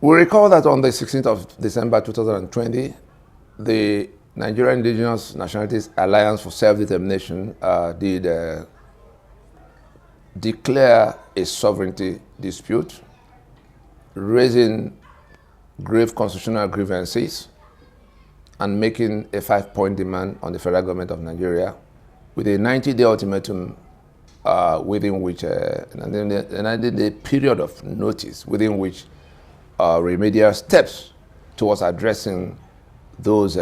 We recall that on the 16th of December 2020, the Nigerian Indigenous Nationalities Alliance for Self-Determination did declare a sovereignty dispute, raising grave constitutional grievances and making a 5-point demand on the federal government of Nigeria with a 90-day ultimatum within which, a 90-day period of notice within which remedial steps towards addressing those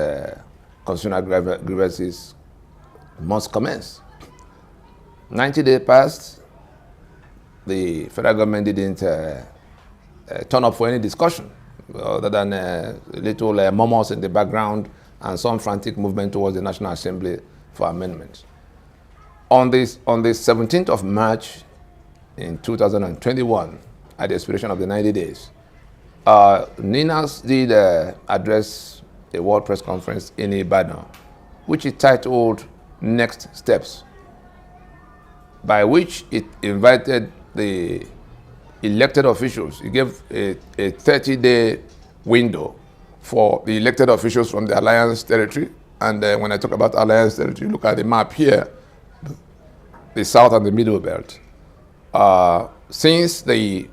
constitutional grievances must commence. 90 days passed, the federal government didn't turn up for any discussion other than little murmurs in the background and some frantic movement towards the National Assembly for amendments. On the 17th of March in 2021, at the expiration of the 90 days, NINAS did address a World Press Conference in Ibadan, which it titled Next Steps, by which it invited the elected officials. It gave a 30-day window for the elected officials from the Alliance territory. And when I talk about Alliance territory, look at the map here, the South and the Middle Belt. Since the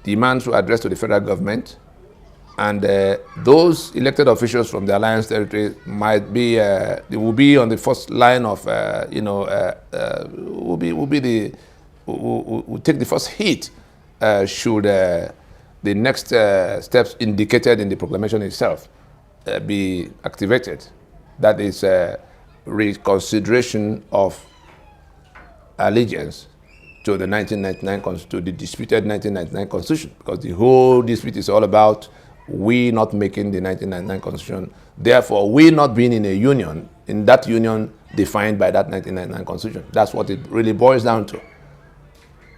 demands were addressed to the federal government, and those elected officials from the Alliance territory might be, they will be on the first line of, will take the first hit should the next steps indicated in the proclamation itself be activated. That is reconsideration of allegiance to the 1999 to the disputed 1999 Constitution, because the whole dispute is all about we not making the 1999 Constitution, therefore we not being in a union, in that union defined by that 1999 Constitution. That's what it really boils down to.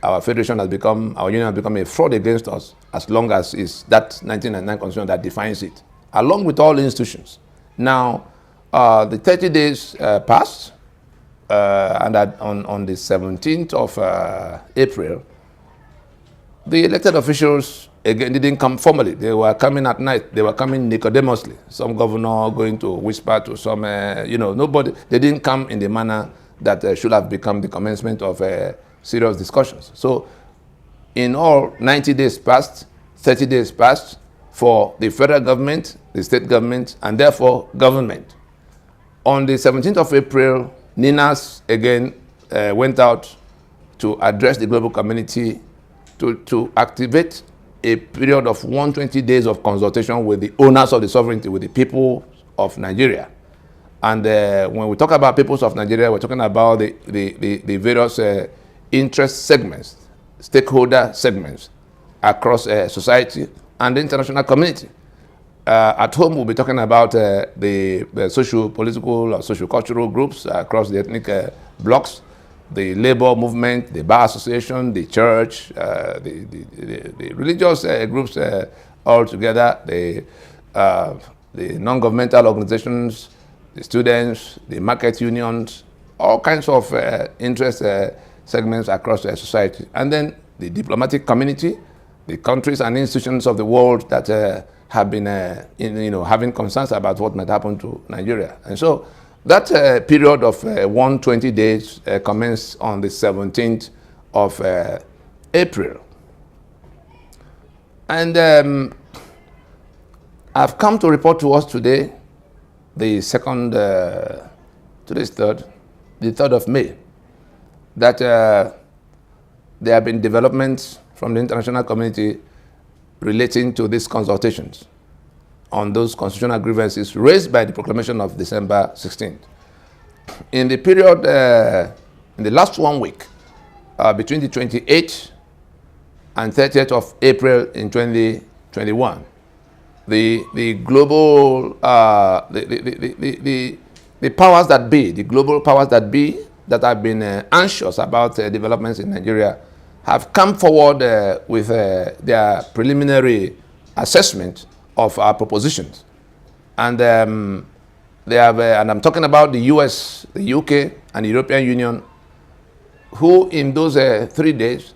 Our federation has become, our union has become a fraud against us as long as it's that 1999 Constitution that defines it, along with all institutions. Now, the 30 days passed, and on the 17th of April, the elected officials again didn't come formally. They were coming at night. They were coming Nicodemously. Some governor going to whisper to some, nobody. They didn't come in the manner that should have become the commencement of serious discussions. So, in all, 90 days passed, 30 days passed for the federal government, the state government, and therefore government. On the 17th of April, NINAS again went out to address the global community to activate a period of 120 days of consultation with the owners of the sovereignty, with the people of Nigeria. And when we talk about peoples of Nigeria, we're talking about the various interest segments, stakeholder segments across society and the international community. At home, we'll be talking about the socio-political or socio-cultural groups across the ethnic blocks, the labor movement, the bar association, the church, the religious groups all together, the non-governmental organizations, the students, the market unions, all kinds of interest segments across society. And then the diplomatic community, the countries and institutions of the world that have been having concerns about what might happen to Nigeria. And so that period of 120 days commenced on the 17th of April. And I've come to report to us today, the second, today's third, the 3rd of May, that there have been developments from the international community relating to these consultations on those constitutional grievances raised by the proclamation of December 16th. In the period, in the last 1 week, between the 28th and 30th of April in 2021, the global, the powers that be, the global powers that be that have been anxious about developments in Nigeria have come forward with their preliminary assessment of our propositions. And they have, and I'm talking about the US, the UK, and the European Union, who in those 3 days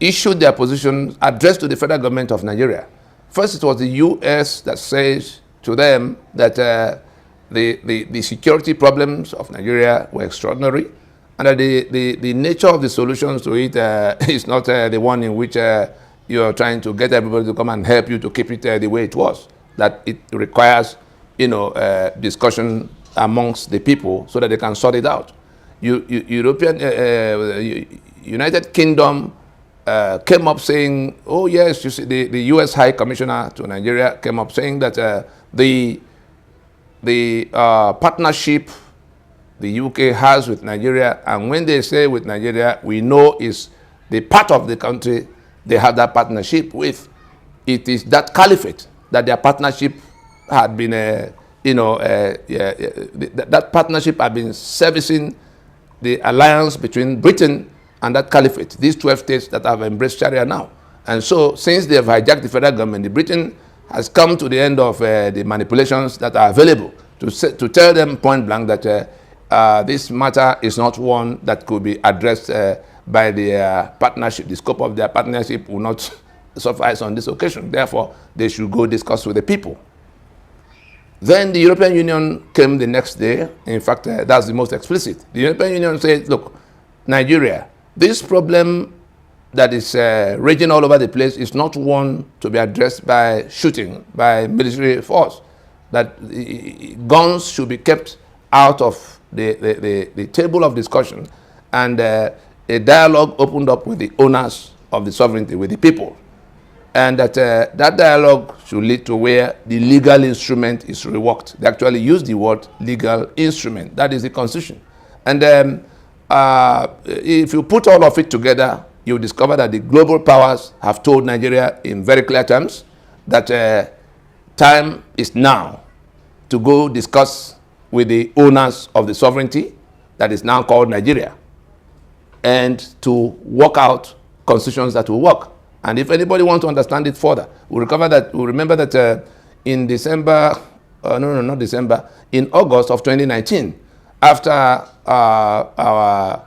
issued their position addressed to the federal government of Nigeria. First, it was the U.S. that says to them that the security problems of Nigeria were extraordinary, and that the nature of the solutions to it is not the one in which you're trying to get everybody to come and help you to keep it the way it was. That it requires, discussion amongst the people so that they can sort it out. United Kingdom came up saying, oh yes, you see, the U.S. High Commissioner to Nigeria came up saying that the partnership the UK has with Nigeria, and when they say with Nigeria, we know is the part of the country they have that partnership with. It is that caliphate that their partnership had been, that partnership had been servicing the alliance between Britain and that caliphate, these 12 states that have embraced Sharia now. And so, since they have hijacked the federal government, the Britain has come to the end of the manipulations that are available to tell them point blank that this matter is not one that could be addressed by the partnership. The scope of their partnership will not suffice on this occasion. Therefore, they should go discuss with the people. Then the European Union came the next day. In fact, that's the most explicit. The European Union said, look, Nigeria, this problem that is raging all over the place is not one to be addressed by shooting, by military force. That guns should be kept out of the table of discussion, and a dialogue opened up with the owners of the sovereignty, with the people. And that that dialogue should lead to where the legal instrument is reworked. They actually use the word legal instrument. That is the Constitution. And if you put all of it together, you discover that the global powers have told Nigeria in very clear terms that time is now to go discuss with the owners of the sovereignty that is now called Nigeria, and to work out constitutions that will work. And if anybody wants to understand it further, we'll remember that in December, not December, in August of 2019, after our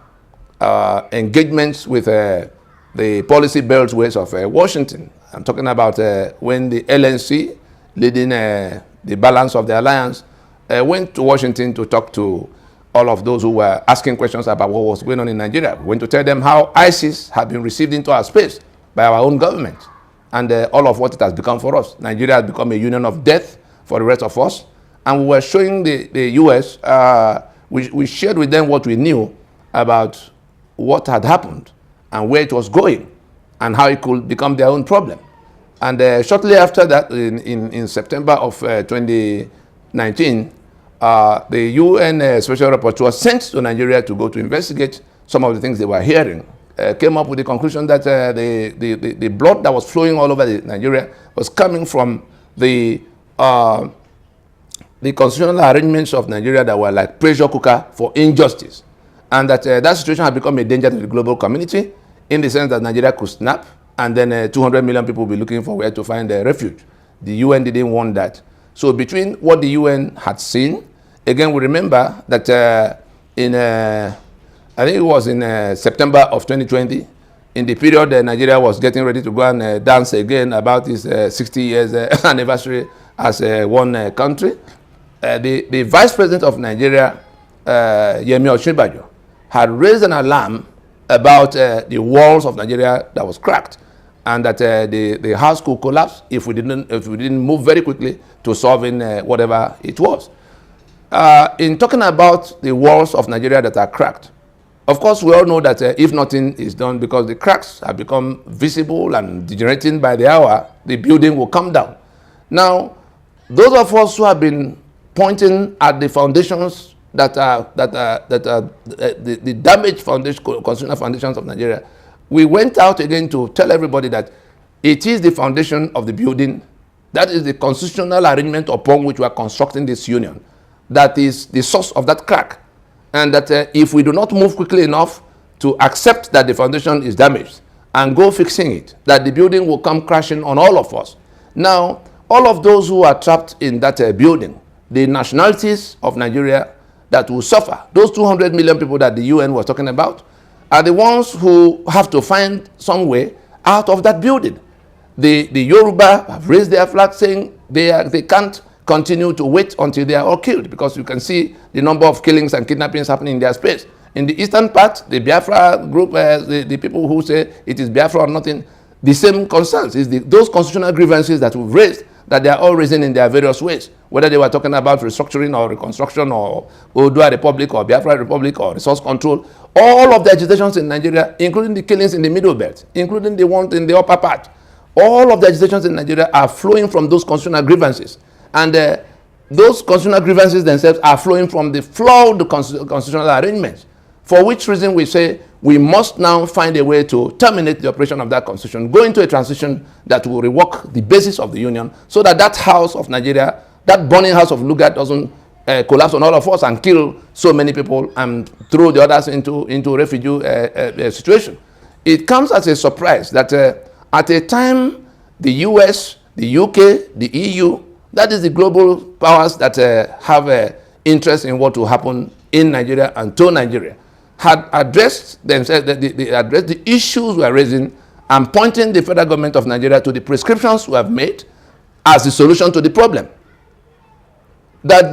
engagements with the policy beltways of Washington, I'm talking about when the LNC, leading the balance of the alliance, went to Washington to talk to all of those who were asking questions about what was going on in Nigeria. We went to tell them how ISIS had been received into our space by our own government, and all of what it has become for us. Nigeria has become a union of death for the rest of us. And we were showing the US, we shared with them what we knew about what had happened and where it was going and how it could become their own problem. And shortly after that, in September of 2019, the UN Special Rapporteur was sent to Nigeria to go to investigate some of the things they were hearing. Came up with the conclusion that the blood that was flowing all over Nigeria was coming from the constitutional arrangements of Nigeria that were like pressure cooker for injustice, and that that situation had become a danger to the global community, in the sense that Nigeria could snap, and then 200 million people will be looking for where to find refuge. The UN didn't want that. So between what the UN had seen, again, we remember that I think it was in September of 2020, in the period Nigeria was getting ready to go and dance again about its 60 years anniversary as one country. The Vice President of Nigeria, Yemi Osinbajo, had raised an alarm about the walls of Nigeria that was cracked, and that the house could collapse if we didn't move very quickly to solving whatever it was. In talking about the walls of Nigeria that are cracked, of course, we all know that if nothing is done, because the cracks have become visible and degenerating by the hour, the building will come down. Now, those of us who have been pointing at the foundations that are the damaged foundation, constitutional foundations of Nigeria, we went out again to tell everybody that it is the foundation of the building, that is the constitutional arrangement upon which we are constructing this union, that is the source of that crack. And that if we do not move quickly enough to accept that the foundation is damaged and go fixing it, that the building will come crashing on all of us. Now, all of those who are trapped in that building, the nationalities of Nigeria that will suffer, those 200 million people that the UN was talking about, are the ones who have to find some way out of that building. The Yoruba have raised their flag saying they can't continue to wait until they are all killed, because you can see the number of killings and kidnappings happening in their space. In the eastern part, the Biafra group, the people who say it is Biafra or nothing, the same concerns. Is those constitutional grievances that we've raised, that they are all raising in their various ways, whether they were talking about restructuring or reconstruction or Odua Republic or Biafra Republic or resource control. All of the agitations in Nigeria, including the killings in the middle belt, including the one in the upper part, all of the agitations in Nigeria are flowing from those constitutional grievances. And those constitutional grievances themselves are flowing from the flawed constitutional arrangements, for which reason we say we must now find a way to terminate the operation of that constitution, go into a transition that will rework the basis of the union, so that that house of Nigeria, that burning house of Lugard, doesn't collapse on all of us and kill so many people and throw the others into refugee situation. It comes as a surprise that at a time the US, the UK, the EU, that is the global powers that have interest in what will happen in Nigeria and to Nigeria, had addressed themselves, they addressed the issues we are raising and pointing the federal government of Nigeria to the prescriptions we have made as the solution to the problem. That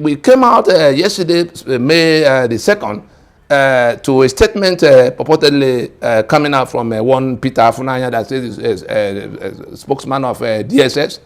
we came out yesterday, May the 2nd, to a statement purportedly coming out from one Peter Afunanya, that is a spokesman of DSS,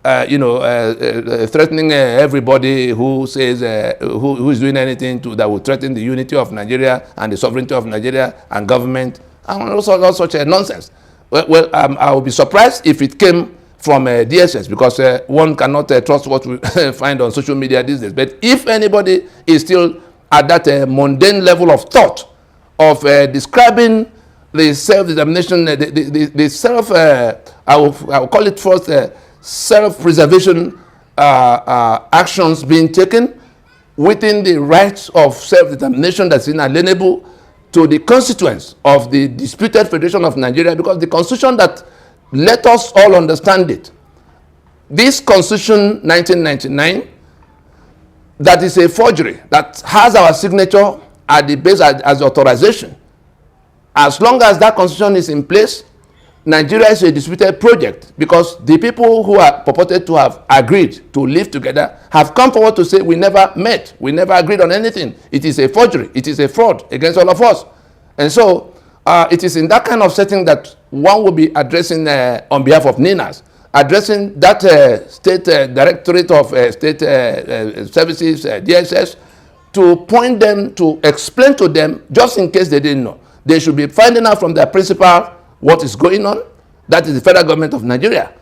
threatening everybody who says who is doing anything that will threaten the unity of Nigeria and the sovereignty of Nigeria and government, and all such nonsense. Well, I will be surprised if it came from DSS, because one cannot trust what we find on social media these days. But if anybody is still at that mundane level of thought of describing the self-determination, the self, I will call it first, self-preservation actions being taken within the rights of self-determination that's inalienable to the constituents of the disputed Federation of Nigeria, because the constitution that, let us all understand it, this constitution 1999, that is a forgery, that has our signature at the base as authorization. As long as that constitution is in place, Nigeria is a disputed project, because the people who are purported to have agreed to live together have come forward to say we never met, we never agreed on anything. It is a forgery, it is a fraud against all of us. And so it is in that kind of setting that one will be addressing on behalf of NINAS, addressing that State Directorate of State Services, DSS, to point them, to explain to them, just in case they didn't know. They should be finding out from their principal what is going on. That is the federal government of Nigeria.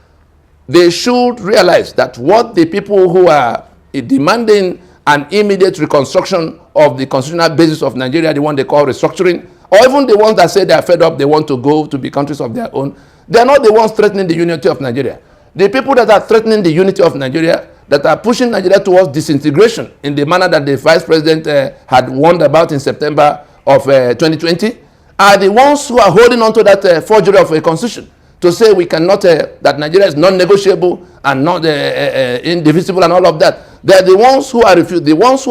They should realize that what the people who are demanding an immediate reconstruction of the constitutional basis of Nigeria, the one they call restructuring, or even the ones that say they are fed up, they want to go to be countries of their own, they are not the ones threatening the unity of Nigeria. The people that are threatening the unity of Nigeria, that are pushing Nigeria towards disintegration in the manner that the Vice President had warned about in September of 2020, are the ones who are holding on to that forgery of a constitution to say we cannot, that Nigeria is non-negotiable and not indivisible and all of that. They are the ones who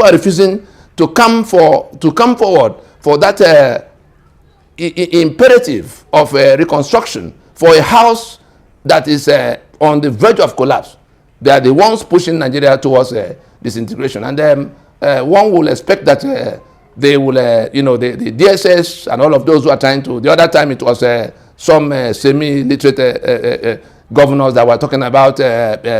are refusing to come forward for that imperative of reconstruction for a house that is on the verge of collapse. They are the ones pushing Nigeria towards disintegration, and one will expect that they will, the DSS and all of those who are trying to. The other time it was some semi-literate governors that were talking about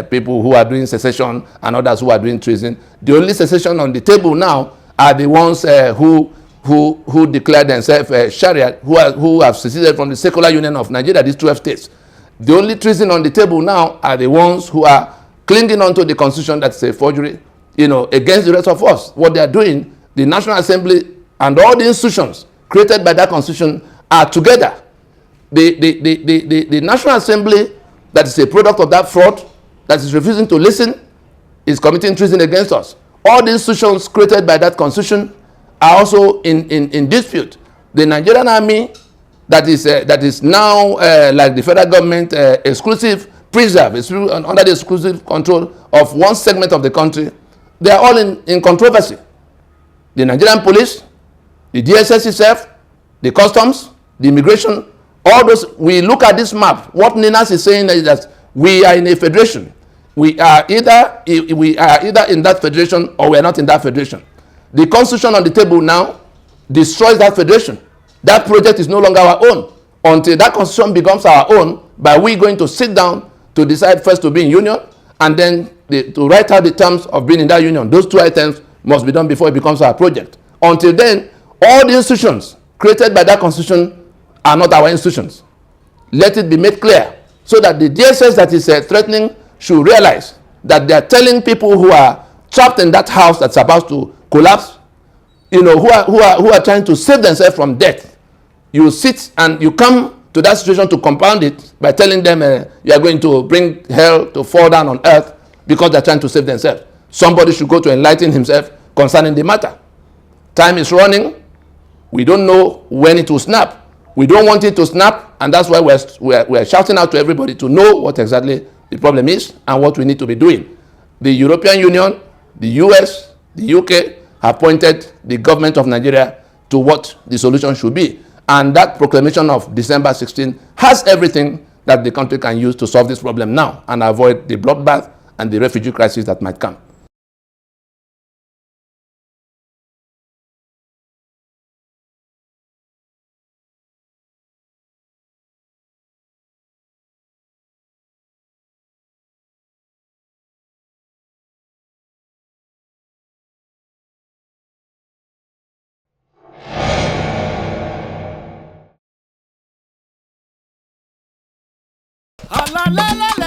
people who are doing secession and others who are doing treason. The only secession on the table now are the ones who declare themselves Sharia, who have seceded from the secular union of Nigeria, these 12 states. The only treason on the table now are the ones who are clinging onto the constitution that's a forgery, against the rest of us. What they are doing, the National Assembly and all the institutions created by that constitution are together. The National Assembly, that is a product of that fraud, that is refusing to listen, is committing treason against us. All the institutions created by that constitution are also in dispute. The Nigerian army, that is now like the federal government, exclusive preserve, under the exclusive control of one segment of the country, they are all in controversy. The Nigerian police, the DSS itself, the customs, the immigration, All those, we look at this map. What Ninas is saying is that we are in a federation. We are either in that federation or we are not in that federation. The constitution on the table now destroys that federation. That project is no longer our own until that constitution becomes our own by we going to sit down to decide first to be in union and then to write out the terms of being in that union. Those two items must be done before it becomes our project. Until then, all the institutions created by that constitution are not our institutions. Let it be made clear so that the DSS that is threatening should realize that they are telling people who are trapped in that house that's about to collapse, you know, who are trying to save themselves from death. You sit and you come to that situation to compound it by telling them you are going to bring hell to fall down on earth because they're trying to save themselves. Somebody should go to enlighten himself concerning the matter. Time is running. We don't know when it will snap. We don't want it to snap, and that's why we're shouting out to everybody to know what exactly the problem is and what we need to be doing. The European Union, the US, the UK have pointed the government of Nigeria to what the solution should be. And that proclamation of December 16 has everything that the country can use to solve this problem now and avoid the bloodbath and the refugee crisis that might come. La la la la.